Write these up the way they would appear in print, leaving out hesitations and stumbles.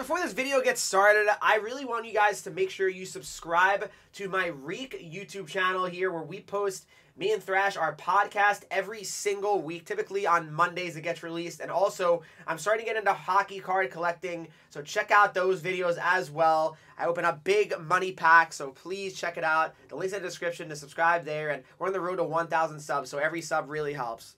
before this video gets started, I really want you guys to make sure you subscribe to my Henreek YouTube channel here, where we post me and Thrash, our podcast, every single week, typically on Mondays it gets released. And also, I'm starting to get into hockey card collecting, so check out those videos as well. I open up big money packs, so please check it out. The link's in the description to subscribe there, and we're on the road to 1,000 subs, so every sub really helps.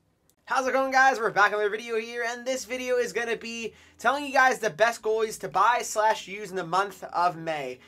How's it going, guys? We're back on the video here, and this video is going to be telling you guys the best goalies to buy / use in the month of May.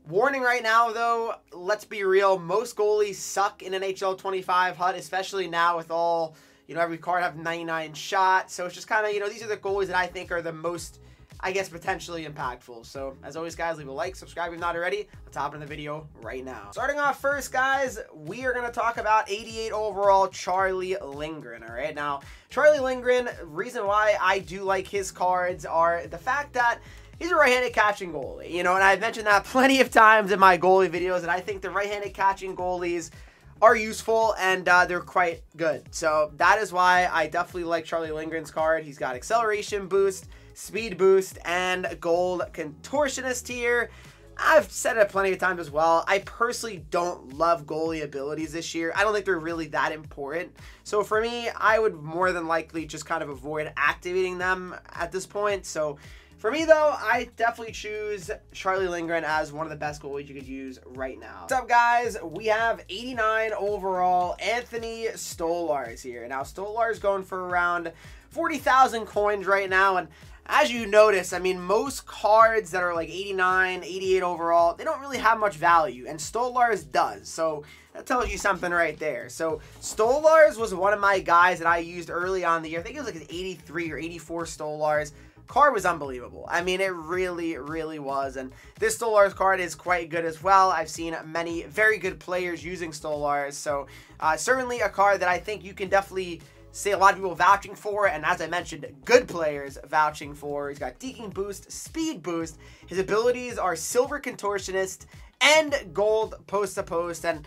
Warning right now, though, let's be real, most goalies suck in NHL 25 HUT, especially now with all, every card have 99 shot. So it's just kind of, these are the goalies that I think are the most, I guess, potentially impactful. So, as always, guys, leave a like, subscribe if you're not already. Let's hop into the video right now. Starting off first, guys, we are going to talk about 88 overall Charlie Lindgren, all right? Now, Charlie Lindgren, reason why I do like his cards are the fact that he's a right-handed catching goalie, and I've mentioned that plenty of times in my goalie videos, and I think the right-handed catching goalies are useful, and they're quite good. So that is why I definitely like Charlie Lindgren's card. He's got acceleration boost, speed boost, and gold contortionist here. I've said it plenty of times as well. I personally don't love goalie abilities this year. I don't think they're really that important. So for me, I would more than likely just kind of avoid activating them at this point. So for me, though, I definitely choose Charlie Lindgren as one of the best goalies you could use right now. What's up, guys? We have 89 overall Anthony Stolarz here. Now, Stolarz going for around 40,000 coins right now, and as you notice, I mean, most cards that are like 89, 88 overall, they don't really have much value, and Stolarz does, so that tells you something right there. So Stolarz was one of my guys that I used early on in the year. I think it was like an 83 or 84 Stolarz. Card was unbelievable. I mean, it really, really was. And this Stolarz card is quite good as well. I've seen many very good players using Stolarz. So certainly a card that I think you can definitely see a lot of people vouching for. And as I mentioned, good players vouching for. He's got deking boost, speed boost. His abilities are silver contortionist and gold post to post. And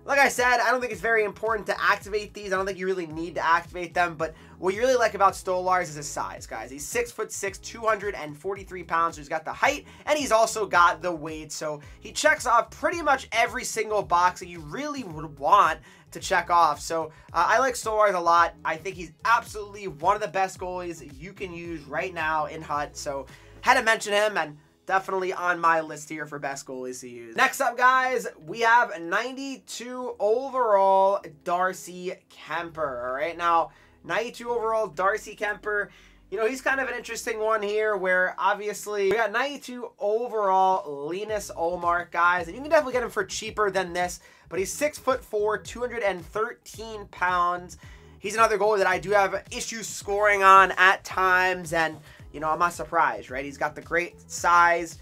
like I said, I don't think it's very important to activate these. I don't think you really need to activate them. But what you really like about Stolarz is his size, guys. He's 6'6", 243 pounds. So he's got the height, and he's also got the weight. So he checks off pretty much every single box that you really would want to check off. So I like Stolarz a lot. I think he's absolutely one of the best goalies you can use right now in HUT. So had to mention him, and definitely on my list here for best goalies to use. Next up, guys, we have 92 overall Darcy Kuemper. All right, now 92 overall Darcy Kuemper. He's kind of an interesting one here, where obviously we got 92 overall Linus Ullmark, guys, and you can definitely get him for cheaper than this. But he's 6'4", 213 pounds. He's another goalie that I do have issues scoring on at times, and I'm not surprised, right? He's got the great size.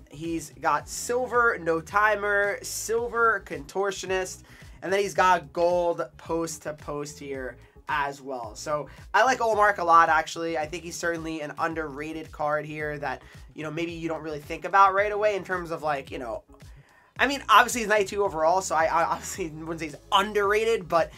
He's got silver no timer, silver contortionist, and then he's got gold post to post here as well. So I like Ullmark a lot, actually. I think he's certainly an underrated card here that, maybe you don't really think about right away in terms of like, I mean, obviously he's 92 overall, so I obviously wouldn't say he's underrated, but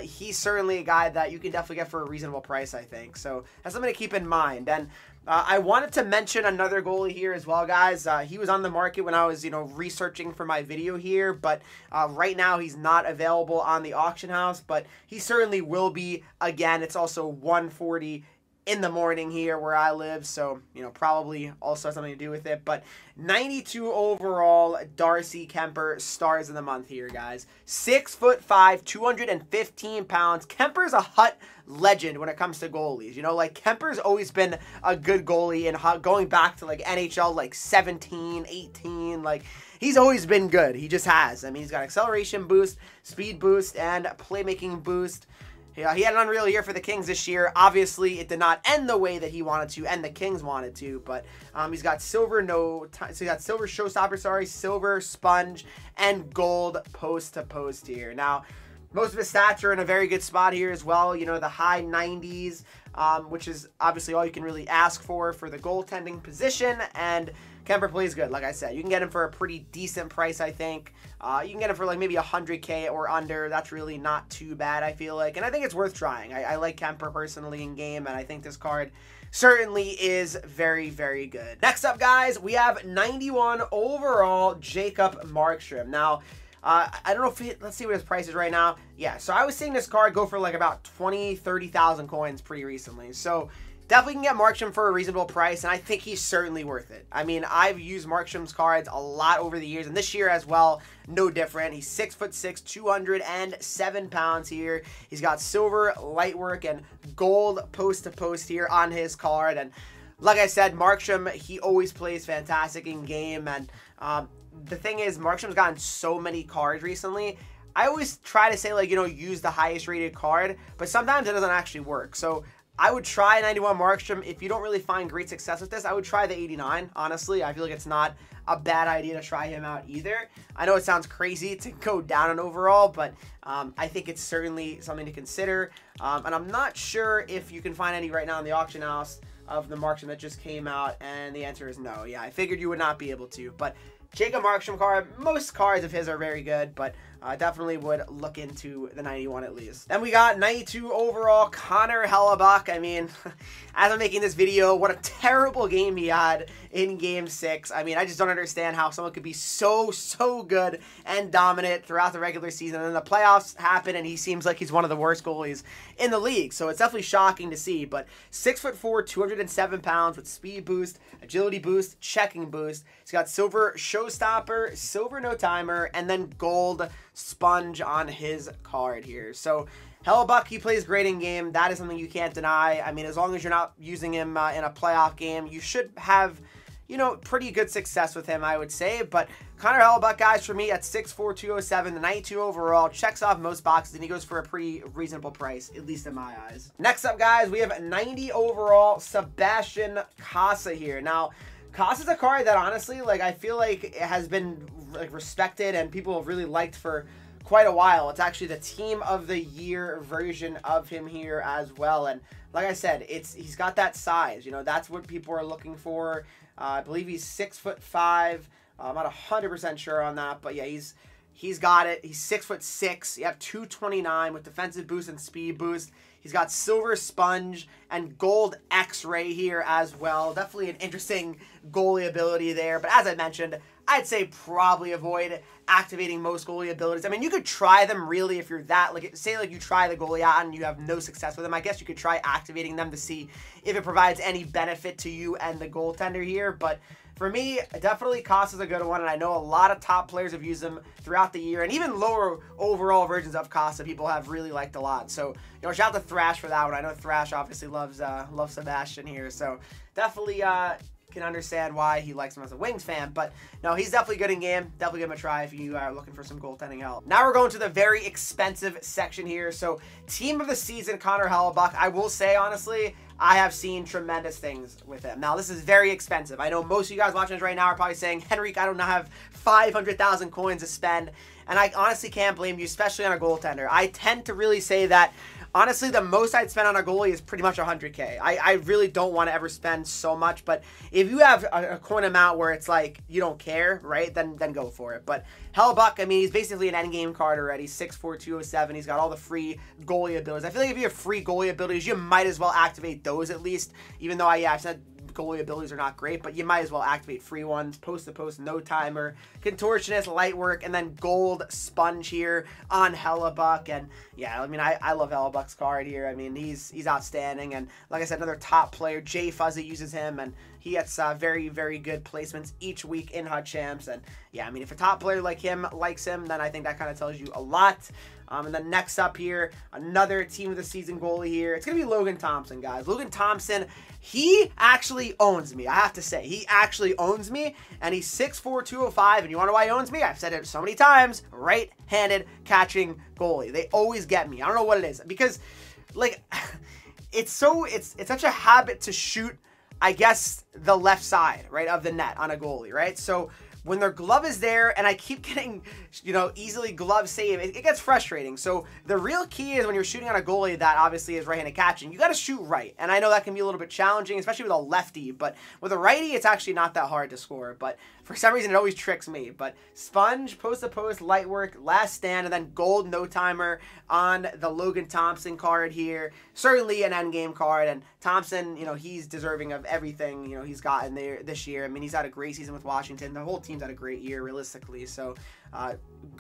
he's certainly a guy that you can definitely get for a reasonable price, I think. So that's something to keep in mind. And I wanted to mention another goalie here as well, guys. He was on the market when I was, researching for my video here, but right now he's not available on the auction house, but he certainly will be again. It's also 1:40 in the morning here where I live, so probably also has something to do with it. But 92 overall Darcy Kuemper, stars of the month here, guys. 6'5", 215 pounds. Kemper's a HUT legend when it comes to goalies. Like Kemper's always been a good goalie in HUT, going back to like NHL like 17, 18. Like he's always been good. He just has. I mean, he's got acceleration boost, speed boost, and playmaking boost. Yeah, he had an unreal year for the Kings this year. Obviously, it did not end the way that he wanted to and the Kings wanted to, but he's got silver silver showstopper, silver sponge, and gold post to post here. Now, Most of his stats are in a very good spot here as well. You know, the high 90s, which is obviously all you can really ask for the goaltending position. And Kemper plays good, like I said. You can get him for a pretty decent price, I think. You can get him for like maybe 100K or under. That's really not too bad, I feel like. And I think it's worth trying. I like Kemper personally in game, and I think this card certainly is very, very good. Next up, guys, we have 91 overall Jacob Markstrom. Now, I don't know if let's see what his price is right now. Yeah, so I was seeing this card go for like about 20, 30,000 coins pretty recently. So definitely can get Markstrom for a reasonable price, and I think he's certainly worth it. I mean, I've used Markstrom's cards a lot over the years, and this year as well, no different. He's 6'6", 207 pounds here. He's got silver light work and gold post-to-post here on his card. And like I said, Markstrom, he always plays fantastic in game. And the thing is, Markstrom's gotten so many cards recently. I always try to say, like, you know, use the highest rated card, but sometimes it doesn't actually work. So I would try 91 Markstrom. If you don't really find great success with this, I would try the 89, honestly. I feel like it's not a bad idea to try him out either. I know it sounds crazy to go down an overall, but I think it's certainly something to consider. And I'm not sure if you can find any right now in the auction house of the Markstrom that just came out, and the answer is no. Yeah, I figured you would not be able to, but Jacob Markstrom card, most cards of his are very good, but definitely would look into the 91 at least. Then we got 92 overall Connor Hellebuyck. I mean, as I'm making this video, what a terrible game he had in Game 6. I mean, I just don't understand how someone could be so good and dominant throughout the regular season, and then the playoffs happen, and he seems like he's one of the worst goalies in the league. So it's definitely shocking to see, but 6'4", 207 pounds with speed boost, agility boost, checking boost. He's got silver showstopper, silver no timer, and then gold sponge on his card here. So Hellebuyck, he plays great in game. That is something you can't deny. I mean, as long as you're not using him in a playoff game, you should have, you know, pretty good success with him, I would say. But Connor Hellebuyck, guys, for me at 6'4", 207, the 92 overall, checks off most boxes, and he goes for a pretty reasonable price, at least in my eyes. Next up, guys, we have 90 overall Sebastian Casa here. Now, Casa's a card that honestly, like, I feel like it has been like respected and people have really liked for quite a while. It's actually the Team of the Year version of him here as well. And like I said, he's got that size. You know, that's what people are looking for. I believe he's 6'5". I'm not 100% sure on that, but yeah, he's got it. He's 6'6". You have 229 with defensive boost and speed boost. He's got silver sponge and gold X-ray here as well. Definitely an interesting goalie ability there. But as I mentioned, I'd say probably avoid activating most goalie abilities. I mean, you could try them really if you're that, like, say like you try the goalie out and you have no success with them. I guess you could try activating them to see if it provides any benefit to you and the goaltender here. But for me, definitely Casa's a good one, and I know a lot of top players have used them throughout the year, and even lower overall versions of Casa people have really liked a lot. So, you know, shout out to Thrash for that one. I know Thrash obviously loves Sebastian here, so definitely can understand why he likes him as a Wings fan. But no, he's definitely good in game. Definitely give him a try if you are looking for some goaltending help. Now we're going to the very expensive section here. So Team of the Season, Connor Hellebuyck. I will say, honestly, I have seen tremendous things with him. Now, this is very expensive. I know most of you guys watching this right now are probably saying, Henreek, I don't have 500,000 coins to spend. And I honestly can't blame you, especially on a goaltender. I tend to really say that, honestly, the most I'd spend on a goalie is pretty much 100K. I really don't want to ever spend so much, but if you have a coin amount where it's like you don't care, right, then go for it. But Hellebuyck, I mean, he's basically an endgame card already, 6'4", 207. He's got all the free goalie abilities. I feel like if you have free goalie abilities, you might as well activate those at least, even though I said goalie abilities are not great, but you might as well activate free ones. Post to post, no timer, contortionist, light work, and then gold sponge here on Hellebuyck. And yeah, I mean, I love Hellebuyck's card here. I mean, he's outstanding, and like I said, another top player, Jay Fuzzy, uses him, and he gets very, very good placements each week in HUT Champs. And yeah, I mean, if a top player like him likes him, then I think that kind of tells you a lot. And then next up here, another Team of the Season goalie here. It's going to be Logan Thompson, guys. Logan Thompson, he actually owns me. I have to say, he actually owns me, and he's 6'4", 205. And you want to know why he owns me? I've said it so many times. Right-handed catching goalie. They always get me. I don't know what it is. Because, like, it's such a habit to shoot, I guess, the left side, right, of the net on a goalie, right? So when their glove is there and I keep getting, easily glove save, it gets frustrating. So the real key is when you're shooting on a goalie that obviously is right-handed catching, you got to shoot right. And I know that can be a little bit challenging, especially with a lefty, but with a righty, it's actually not that hard to score. But for some reason, it always tricks me. But sponge, post-to-post, light work, last stand, and then gold no timer on the Logan Thompson card here. Certainly an endgame card. And Thompson, he's deserving of everything, he's gotten there this year. I mean, he's had a great season with Washington. The whole team's had a great year, realistically. So,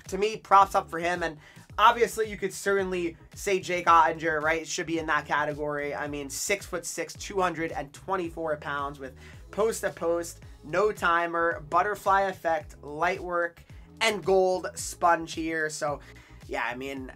to me, props up for him. And obviously, you could certainly say Jake Ottinger, right? Should be in that category. I mean, 6'6", 224 pounds with post-to-post, no timer, butterfly effect, light work, and gold sponge here. So, yeah, I mean,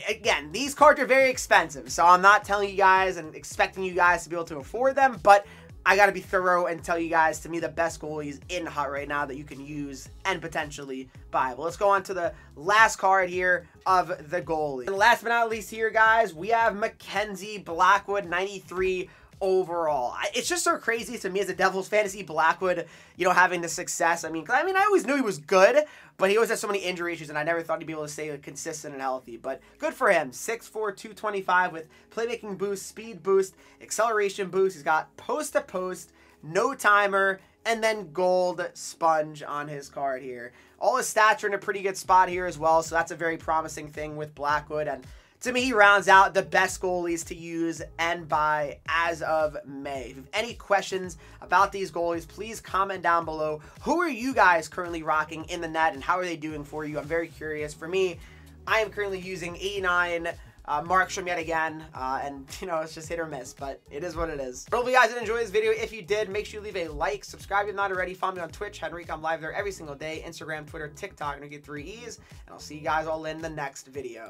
again, these cards are very expensive. So I'm not telling you guys and expecting you guys to be able to afford them, but I got to be thorough and tell you guys, to me, the best goalies in HUT right now that you can use and potentially buy. Well, let's go on to the last card here of the goalie. And last but not least here, guys, we have Mackenzie Blackwood, 93 overall. It's just so crazy to me as a Devils fan to see Blackwood, having the success. I mean, I always knew he was good, but he always had so many injury issues, and I never thought he'd be able to stay consistent and healthy. But good for him. 6'4", 225 with playmaking boost, speed boost, acceleration boost. He's got post-to-post, no timer, and then gold sponge on his card here. All his stats are in a pretty good spot here as well, so that's a very promising thing with Blackwood. And to me, he rounds out the best goalies to use and buy as of May. If you have any questions about these goalies, please comment down below. Who are you guys currently rocking in the net, and how are they doing for you? I'm very curious. For me, I am currently using 89 Markstrom yet again, and it's just hit or miss, but it is what it is. I hope you guys did enjoy this video. If you did, make sure you leave a like, subscribe if you're not already, follow me on Twitch, Henreek. I'm live there every single day, Instagram, Twitter, TikTok, and I get 3 E's, and I'll see you guys all in the next video.